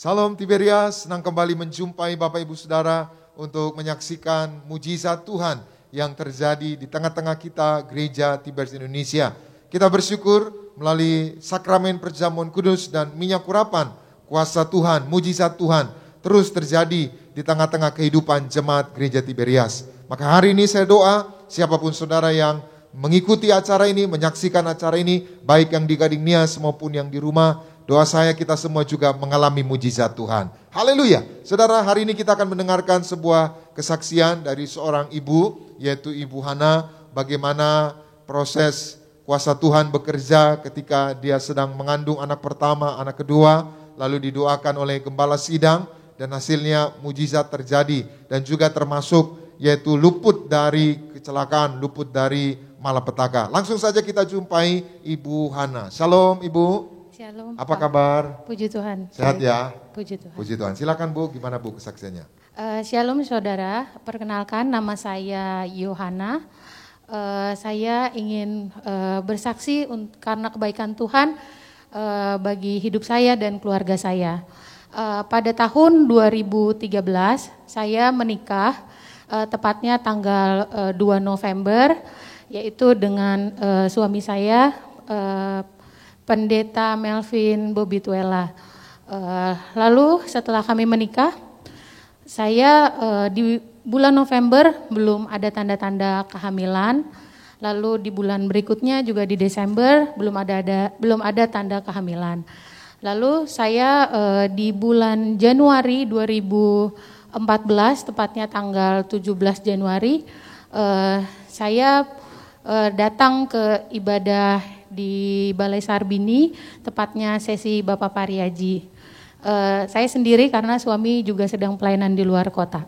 Salam Tiberias, senang kembali menjumpai Bapak Ibu Saudara untuk menyaksikan mujizat Tuhan yang terjadi di tengah-tengah kita Gereja Tiberias Indonesia. Kita bersyukur melalui sakramen perjamuan kudus dan minyak urapan, kuasa Tuhan, mujizat Tuhan terus terjadi di tengah-tengah kehidupan jemaat Gereja Tiberias. Maka hari ini saya doa, siapapun saudara yang mengikuti acara ini, menyaksikan acara ini, baik yang di Gading Nias maupun yang di rumah, doa saya kita semua juga mengalami mujizat Tuhan. Haleluya. Saudara, hari ini kita akan mendengarkan sebuah kesaksian dari seorang ibu, yaitu Ibu Hana, bagaimana proses kuasa Tuhan bekerja ketika dia sedang mengandung anak pertama, anak kedua, lalu didoakan oleh gembala sidang, dan hasilnya mujizat terjadi, dan juga termasuk yaitu luput dari kecelakaan, luput dari malapetaka. Langsung saja kita jumpai Ibu Hana. Shalom Ibu. Shalom. Apa kabar? Puji Tuhan. Sehat ya? Puji Tuhan. Puji Tuhan. Silakan Bu, gimana Bu kesaksiannya? Shalom saudara, perkenalkan nama saya Yohana. Saya ingin bersaksi karena kebaikan Tuhan bagi hidup saya dan keluarga saya. Pada tahun 2013 saya menikah, tepatnya tanggal 2 November, yaitu dengan suami saya, Pendeta Melvin Bobituela. Lalu setelah kami menikah, saya di bulan November belum ada tanda-tanda kehamilan. Lalu di bulan berikutnya juga di Desember belum ada tanda kehamilan. Lalu saya di bulan Januari 2014, tepatnya tanggal 17 Januari, saya datang ke ibadah di Balai Sarbini, tepatnya sesi Bapak Pariaji. Saya sendiri karena suami juga sedang pelayanan di luar kota.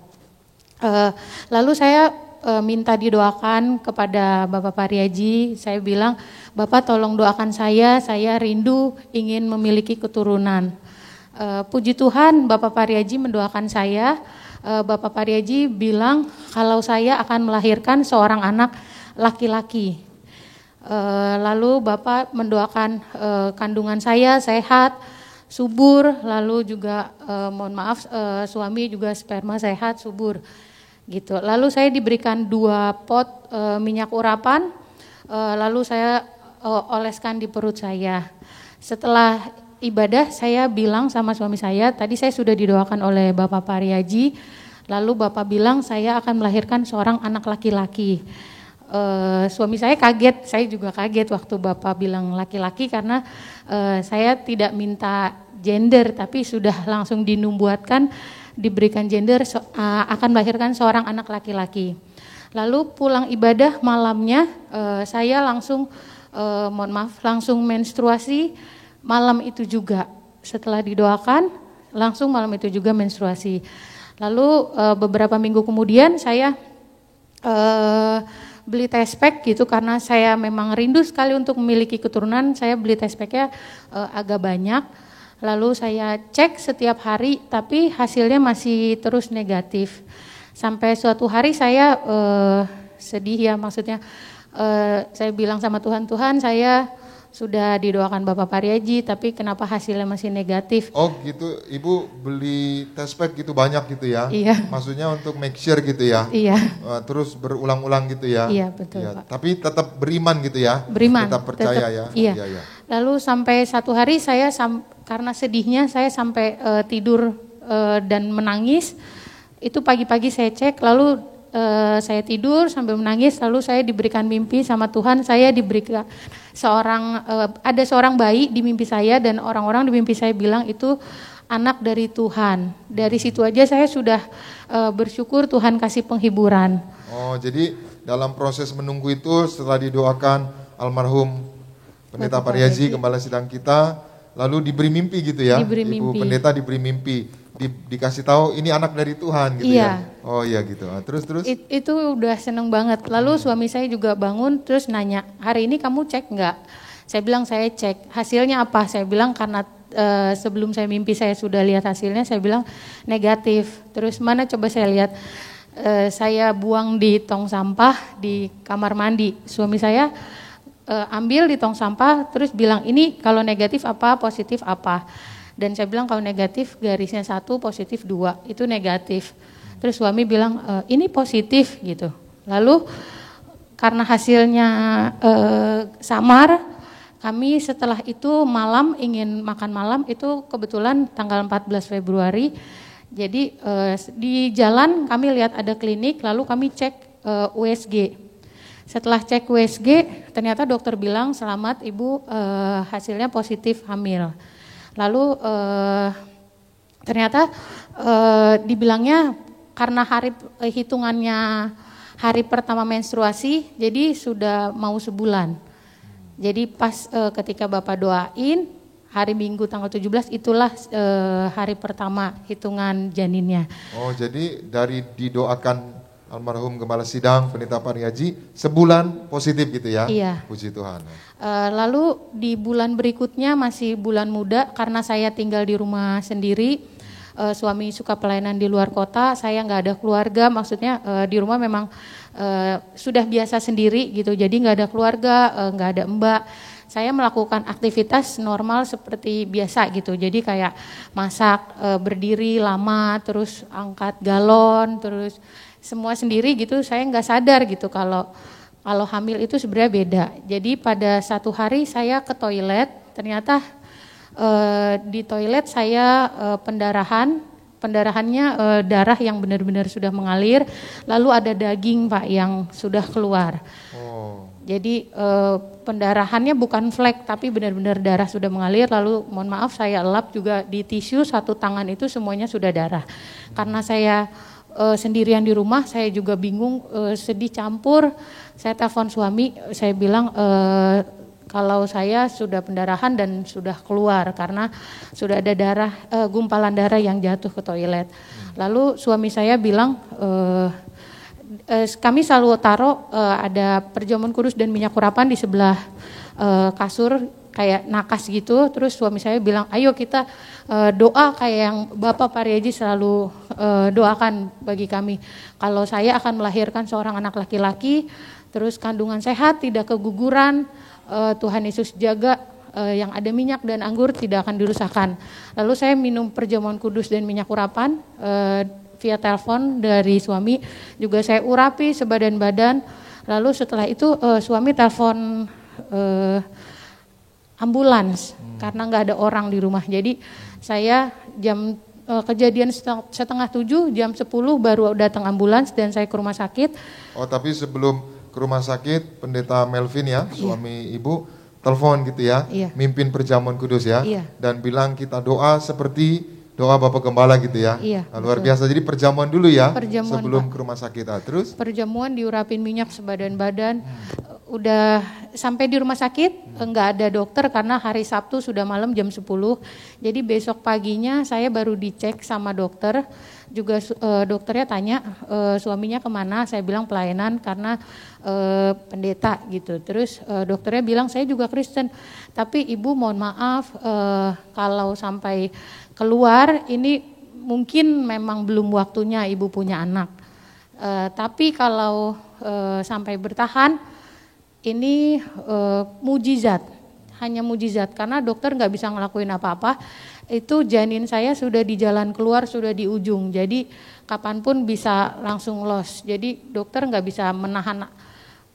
Lalu saya minta didoakan kepada Bapak Pariaji. Saya bilang, Bapak tolong doakan saya rindu ingin memiliki keturunan. Puji Tuhan, Bapak Pariaji mendoakan saya. Bapak Pariaji bilang kalau saya akan melahirkan seorang anak laki-laki. Lalu Bapak mendoakan kandungan saya sehat, subur, lalu juga suami juga sperma sehat, subur, gitu. Lalu saya diberikan 2 pot minyak urapan, lalu saya oleskan di perut saya. Setelah ibadah saya bilang sama suami saya, tadi saya sudah didoakan oleh Bapak Pariaji, lalu Bapak bilang saya akan melahirkan seorang anak laki-laki. Suami saya kaget, saya juga kaget waktu Bapak bilang laki-laki karena saya tidak minta gender tapi sudah langsung dinubuatkan diberikan gender akan melahirkan seorang anak laki-laki. Lalu pulang ibadah malamnya saya langsung langsung menstruasi malam itu juga. Setelah didoakan langsung malam itu juga menstruasi. Lalu beberapa minggu kemudian saya beli test pack gitu karena saya memang rindu sekali untuk memiliki keturunan. Saya beli test packnya agak banyak. Lalu saya cek setiap hari tapi hasilnya masih terus negatif. Sampai suatu hari saya sedih ya, maksudnya saya bilang sama Tuhan, Tuhan saya sudah didoakan Bapak Pariaji tapi kenapa hasilnya masih negatif. Oh gitu, Ibu beli test pack gitu banyak gitu ya? Iya. Maksudnya untuk make sure gitu ya? Iya. Terus berulang-ulang gitu ya? Iya betul ya, Pak. Tapi tetap beriman gitu ya? Beriman. Tetap percaya tetap, ya? Iya. Iya. Lalu sampai satu hari saya karena sedihnya saya sampai tidur dan menangis. Itu pagi-pagi saya cek, lalu saya tidur sambil menangis, lalu saya diberikan mimpi sama Tuhan, saya diberikan ada seorang bayi di mimpi saya dan orang-orang di mimpi saya bilang itu anak dari Tuhan. Dari situ aja saya sudah bersyukur Tuhan kasih penghiburan. Oh, jadi dalam proses menunggu itu setelah didoakan almarhum Pendeta Pariaji, Gembala Sidang kita, lalu diberi mimpi gitu ya? Diberi Ibu mimpi. Pendeta diberi mimpi. Dikasih tahu ini anak dari Tuhan gitu Iya. ya. Oh iya gitu. Terus Itu udah seneng banget. Lalu suami saya juga bangun terus nanya, hari ini kamu cek nggak? Saya bilang saya cek. Hasilnya apa? Saya bilang karena sebelum saya mimpi saya sudah lihat hasilnya. Saya bilang negatif. Terus mana coba saya lihat. Saya buang di tong sampah di kamar mandi. Suami saya ambil di tong sampah terus bilang ini kalau negatif apa, positif apa. Dan saya bilang kalau negatif garisnya 1, positif 2, itu negatif. Terus suami bilang ini positif gitu. Lalu karena hasilnya samar, kami setelah itu malam ingin makan malam, itu kebetulan tanggal 14 Februari. Jadi di jalan kami lihat ada klinik, lalu kami cek USG. Setelah cek USG, ternyata dokter bilang selamat ibu, hasilnya positif hamil. Lalu ternyata dibilangnya karena hitungannya hari pertama menstruasi, jadi sudah mau sebulan. Jadi pas ketika Bapak doain, hari Minggu tanggal 17 itulah hari pertama hitungan janinnya. Oh, jadi dari didoakan almarhum Gembala Sidang Pendeta Pariaji sebulan positif gitu ya? Iya. Puji Tuhan. Lalu di bulan berikutnya masih bulan muda, karena saya tinggal di rumah sendiri, suami suka pelayanan di luar kota, saya nggak ada keluarga, maksudnya di rumah memang sudah biasa sendiri gitu, jadi nggak ada keluarga, nggak ada mbak. Saya melakukan aktivitas normal seperti biasa gitu, jadi kayak masak, berdiri lama, terus angkat galon, terus semua sendiri gitu. Saya nggak sadar gitu kalau hamil itu sebenarnya beda. Jadi pada satu hari saya ke toilet, ternyata di toilet saya pendarahannya darah yang benar-benar sudah mengalir, lalu ada daging Pak yang sudah keluar. Oh. Jadi pendarahannya bukan flek tapi benar-benar darah sudah mengalir, lalu mohon maaf saya lap juga di tisu, satu tangan itu semuanya sudah darah. Karena saya sendirian di rumah, saya juga bingung, sedih campur. Saya telepon suami, saya bilang kalau saya sudah pendarahan dan sudah keluar karena sudah ada darah, gumpalan darah yang jatuh ke toilet. Lalu suami saya bilang, kami selalu taruh ada perjamuan kudus dan minyak urapan di sebelah kasur kayak nakas gitu. Terus suami saya bilang, ayo kita doa kayak yang Bapak Pariaji selalu doakan bagi kami. Kalau saya akan melahirkan seorang anak laki-laki, terus kandungan sehat, tidak keguguran, Tuhan Yesus jaga, yang ada minyak dan anggur tidak akan dirusakkan. Lalu saya minum perjamuan kudus dan minyak urapan via telepon dari suami, juga saya urapi sebadan badan. Lalu setelah itu suami telepon ambulans karena nggak ada orang di rumah. Jadi saya kejadian setengah 7, jam 10 baru datang ambulans dan saya ke rumah sakit. Oh, tapi sebelum ke rumah sakit, Pendeta Melvin ya, suami ibu, telepon gitu ya, mimpin perjamuan kudus ya, dan bilang kita doa seperti doa Bapak Gembala gitu ya. Luar biasa. Jadi perjamuan dulu ya, sebelum Pak ke rumah sakit. Terus? Perjamuan diurapin minyak sebadan badan. Udah sampai di rumah sakit, enggak ada dokter karena hari Sabtu sudah malam jam 10. Jadi besok paginya saya baru dicek sama dokter. Juga dokternya tanya suaminya kemana, saya bilang pelayanan karena pendeta gitu. Terus dokternya bilang saya juga Kristen, tapi ibu mohon maaf kalau sampai keluar ini mungkin memang belum waktunya ibu punya anak. Tapi kalau sampai bertahan ini mujizat, hanya mujizat karena dokter nggak bisa ngelakuin apa-apa. Itu janin saya sudah di jalan keluar, sudah di ujung, jadi kapanpun bisa langsung los. Jadi dokter nggak bisa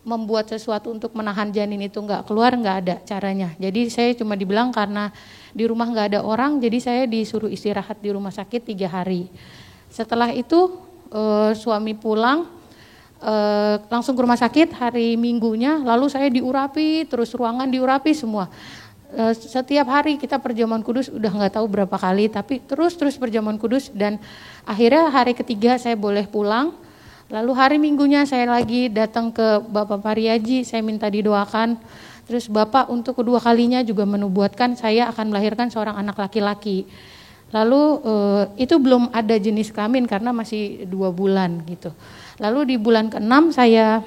membuat sesuatu untuk menahan janin itu nggak keluar, nggak ada caranya. Jadi saya cuma dibilang karena di rumah nggak ada orang, jadi saya disuruh istirahat di rumah sakit 3 hari. Setelah itu suami pulang, langsung ke rumah sakit hari Minggunya, lalu saya diurapi, terus ruangan diurapi semua. Setiap hari kita perjamuan kudus, udah nggak tahu berapa kali, tapi terus perjamuan kudus, dan akhirnya hari ketiga saya boleh pulang. Lalu hari Minggunya saya lagi datang ke Bapak Pariaji, saya minta didoakan. Terus Bapak untuk kedua kalinya juga menubuatkan saya akan melahirkan seorang anak laki-laki. Lalu itu belum ada jenis kelamin karena masih 2 bulan gitu. Lalu di bulan ke-6 saya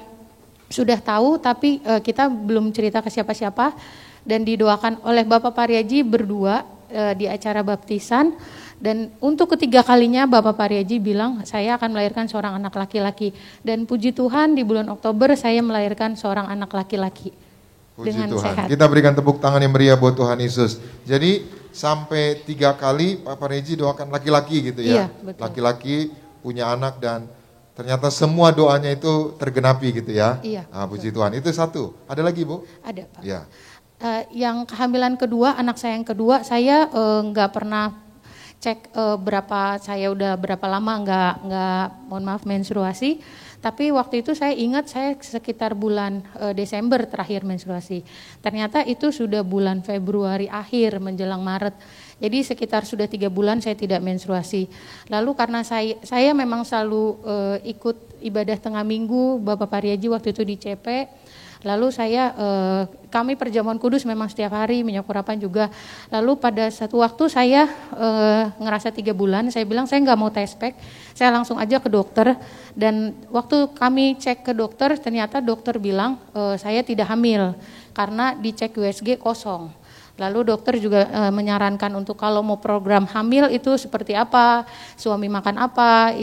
sudah tahu, tapi kita belum cerita ke siapa-siapa, dan didoakan oleh Bapak Pariaji berdua di acara baptisan. Dan untuk ketiga kalinya Bapak Pariaji bilang saya akan melahirkan seorang anak laki-laki. Dan puji Tuhan di bulan Oktober saya melahirkan seorang anak laki-laki. Puji dengan Tuhan. sehat. Kita berikan tepuk tangan yang meriah buat Tuhan Yesus. Jadi sampai 3 kali Pak Pareji doakan laki-laki gitu Iya, ya. betul. Laki-laki punya anak dan ternyata semua doanya itu tergenapi gitu ya. Iya, Puji Tuhan. Itu satu. Ada lagi Bu? Ada Pak. Ya. Yang kehamilan kedua, anak saya yang kedua, saya nggak pernah cek saya udah berapa lama nggak mohon maaf menstruasi. Tapi waktu itu saya ingat saya sekitar bulan Desember terakhir menstruasi. Ternyata itu sudah bulan Februari akhir menjelang Maret. Jadi sekitar sudah 3 bulan saya tidak menstruasi. Lalu karena saya memang selalu ikut ibadah tengah minggu Bapak Pariaji waktu itu di CP. Lalu kami perjamuan kudus memang setiap hari, minyak urapan juga. Lalu pada satu waktu saya ngerasa 3 bulan, saya bilang saya nggak mau tes pack, saya langsung aja ke dokter. Dan waktu kami cek ke dokter, ternyata dokter bilang saya tidak hamil karena dicek USG kosong. Lalu dokter juga menyarankan untuk kalau mau program hamil itu seperti apa, suami makan apa,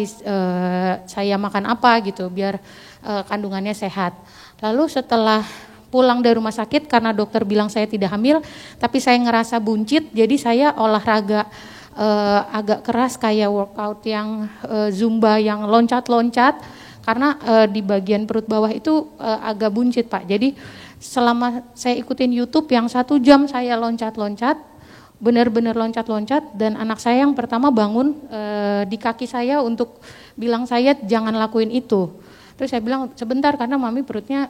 saya makan apa gitu, biar kandungannya sehat. Lalu setelah pulang dari rumah sakit karena dokter bilang saya tidak hamil, tapi saya ngerasa buncit, jadi saya olahraga agak keras kayak workout yang zumba yang loncat-loncat karena di bagian perut bawah itu agak buncit Pak. Jadi selama saya ikutin YouTube yang 1 jam saya loncat-loncat, benar-benar loncat-loncat, dan anak saya yang pertama bangun di kaki saya untuk bilang saya jangan lakuin itu. Terus saya bilang sebentar karena mami perutnya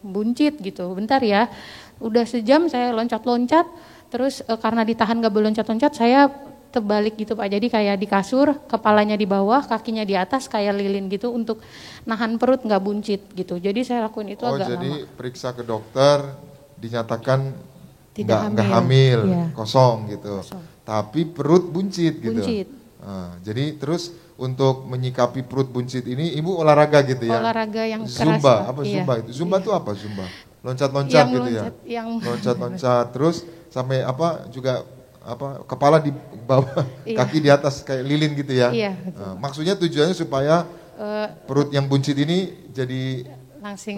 buncit gitu, bentar ya. Udah sejam saya loncat-loncat, terus karena ditahan gak boleh loncat-loncat saya terbalik gitu Pak. Jadi kayak di kasur, kepalanya di bawah, kakinya di atas kayak lilin gitu untuk nahan perut gak buncit gitu. Jadi saya lakuin itu agak lama. Jadi periksa ke dokter dinyatakan Tidak hamil, iya. kosong gitu. Kosong. Tapi perut buncit gitu. Buncit. Jadi terus untuk menyikapi perut buncit ini ibu olahraga gitu ya? Olahraga yang keras. Zumba, apa iya. Zumba itu? Zumba itu apa Zumba? Loncat-loncat Yang gitu loncat, ya? yang Loncat-loncat terus sampai juga kepala di bawah, iya. kaki di atas kayak lilin gitu ya? Iya. Maksudnya tujuannya supaya perut yang buncit ini jadi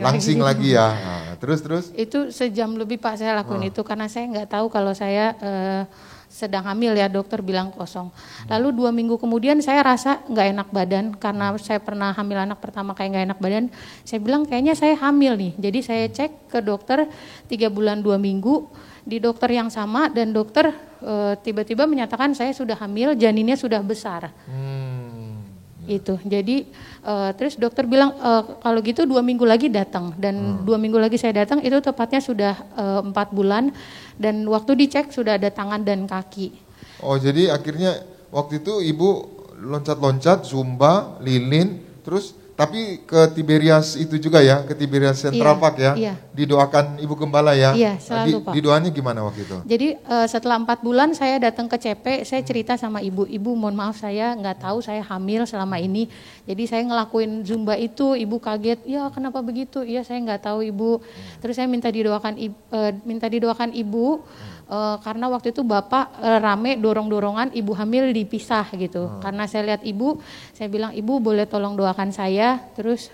langsing lagi ya. Terus? Itu sejam lebih Pak saya lakuin itu karena saya nggak tahu kalau saya sedang hamil ya, dokter bilang kosong. Lalu 2 minggu kemudian saya rasa nggak enak badan karena saya pernah hamil anak pertama kayak nggak enak badan. Saya bilang kayaknya saya hamil nih. Jadi saya cek ke dokter 3 bulan 2 minggu di dokter yang sama, dan dokter tiba-tiba menyatakan saya sudah hamil, janinnya sudah besar. Itu. Jadi terus dokter bilang kalau gitu 2 minggu lagi datang, dan 2 minggu lagi saya datang itu tepatnya sudah 4 bulan, dan waktu dicek sudah ada tangan dan kaki. Oh jadi akhirnya waktu itu ibu loncat-loncat, zumba, lilin, terus tapi ke Tiberias itu juga ya, ke Tiberias Central Park ya, iya. Didoakan Ibu Gembala ya. Iya, selalu Pak. Didoanya gimana waktu itu? Jadi setelah 4 bulan saya datang ke CP, saya cerita sama ibu, mohon maaf saya nggak tahu saya hamil selama ini. Jadi saya ngelakuin Zumba itu, ibu kaget, ya kenapa begitu? Iya saya nggak tahu ibu. Terus saya minta didoakan ibu. Karena waktu itu bapak rame dorong-dorongan ibu hamil dipisah gitu. Karena saya lihat ibu, saya bilang ibu boleh tolong doakan saya. Terus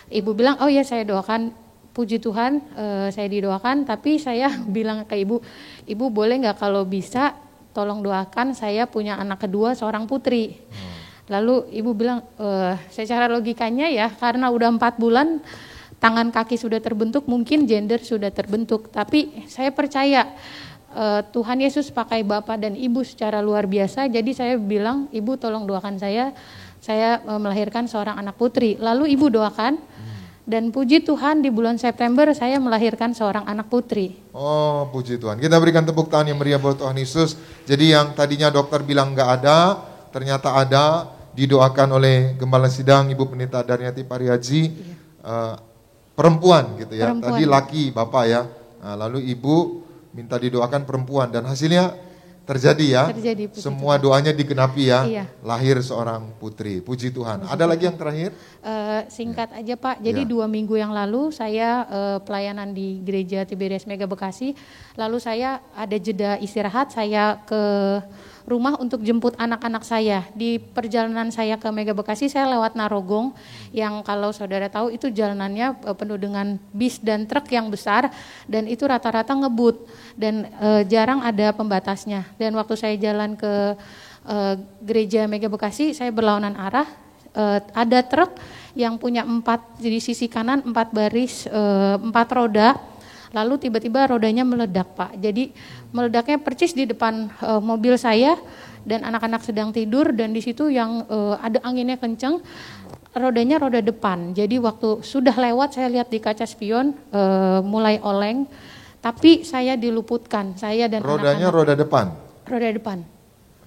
ibu bilang oh ya saya doakan, puji Tuhan saya didoakan. Tapi saya bilang ke ibu boleh nggak kalau bisa tolong doakan saya punya anak kedua seorang putri. Lalu ibu bilang secara logikanya ya karena udah 4 bulan tangan kaki sudah terbentuk, mungkin gender sudah terbentuk. Tapi saya percaya Tuhan Yesus pakai Bapak dan Ibu secara luar biasa. Jadi saya bilang, Ibu tolong doakan saya melahirkan seorang anak putri. Lalu Ibu doakan, dan puji Tuhan di bulan September saya melahirkan seorang anak putri. Oh puji Tuhan, kita berikan tepuk tangan yang meriah buat Tuhan Yesus. Jadi yang tadinya dokter bilang nggak ada, ternyata ada, didoakan oleh Gembala Sidang Ibu Pendeta Darniati Pariaji. Perempuan gitu ya, tadi laki bapak ya, lalu ibu minta didoakan perempuan dan hasilnya terjadi ya, semua doanya digenapi ya, iya. Lahir seorang putri, puji Tuhan. Ada lagi yang terakhir? Singkat aja Pak, jadi 2 minggu yang lalu saya pelayanan di gereja Tiberias Mega Bekasi, lalu saya ada jeda istirahat, saya ke rumah untuk jemput anak-anak saya. Di perjalanan saya ke Mega Bekasi saya lewat Narogong yang kalau saudara tahu itu jalanannya penuh dengan bis dan truk yang besar dan itu rata-rata ngebut dan jarang ada pembatasnya. Dan waktu saya jalan ke gereja Mega Bekasi saya berlawanan arah, ada truk yang punya 4 di sisi kanan 4 baris 4 roda. Lalu tiba-tiba rodanya meledak, Pak. Jadi meledaknya percis di depan mobil saya dan anak-anak sedang tidur dan di situ yang ada anginnya kenceng, rodanya roda depan. Jadi waktu sudah lewat saya lihat di kaca spion mulai oleng, tapi saya diluputkan, saya dan Rodanya anak-anak. roda depan? Roda depan.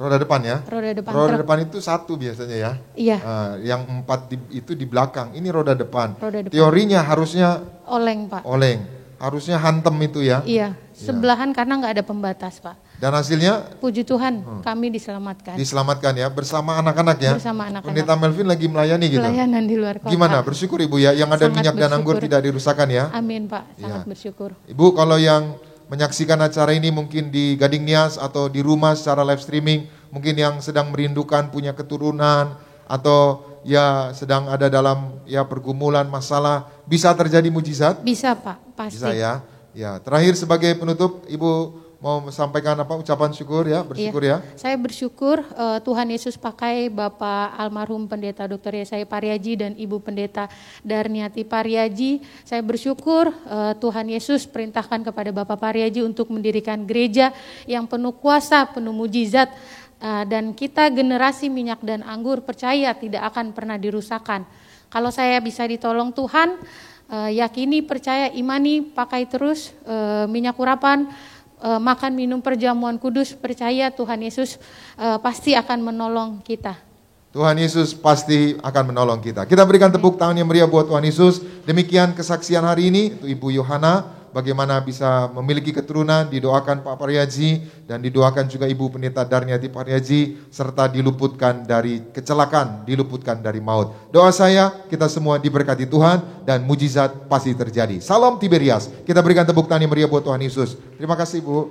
Roda depan ya? Roda depan. Roda depan itu 1 biasanya ya? Iya. Yang 4 itu di belakang, ini roda depan. Roda depan. Teorinya harusnya Oleng, Pak. oleng, harusnya hantem itu ya? Iya, sebelahan karena nggak ada pembatas, Pak. Dan hasilnya Puji Tuhan, kami diselamatkan. diselamatkan ya, bersama anak-anak ya? Bersama anak-anak. Pendeta Melvin lagi melayani gitu? Pelayanan di luar kota. Gimana, bersyukur Ibu ya, yang ada Sangat minyak dan anggur bersyukur. tidak dirusakkan ya? Amin, Pak, sangat Ya. bersyukur. Ibu kalau yang menyaksikan acara ini mungkin di Gading Nias atau di rumah secara live streaming, mungkin yang sedang merindukan punya keturunan atau ya sedang ada dalam ya pergumulan masalah, bisa terjadi mujizat? Bisa, Pak, pasti. Bisa ya. Ya, terakhir sebagai penutup Ibu mau sampaikan apa ucapan syukur ya, bersyukur ya. Saya bersyukur Tuhan Yesus pakai Bapak almarhum Pendeta Dr. Yesaya Pariaji dan Ibu Pendeta Darniati Pariaji. Saya bersyukur Tuhan Yesus perintahkan kepada Bapak Pariaji untuk mendirikan gereja yang penuh kuasa, penuh mujizat. Dan kita generasi minyak dan anggur percaya tidak akan pernah dirusakkan. Kalau saya bisa ditolong Tuhan, yakini, percaya, imani, pakai terus minyak urapan, makan minum perjamuan kudus, percaya Tuhan Yesus pasti akan menolong kita. Tuhan Yesus pasti akan menolong kita. Kita berikan tepuk tangan yang meriah buat Tuhan Yesus. Demikian kesaksian hari ini untuk Ibu Yohana, bagaimana bisa memiliki keturunan, didoakan Pak Pariaji dan didoakan juga Ibu Pendeta Darniati Pariaji serta diluputkan dari kecelakaan, diluputkan dari maut. Doa saya kita semua diberkati Tuhan dan mujizat pasti terjadi. Salam Tiberias. Kita berikan tepuk tangan yang meriah buat Tuhan Yesus. Terima kasih Bu.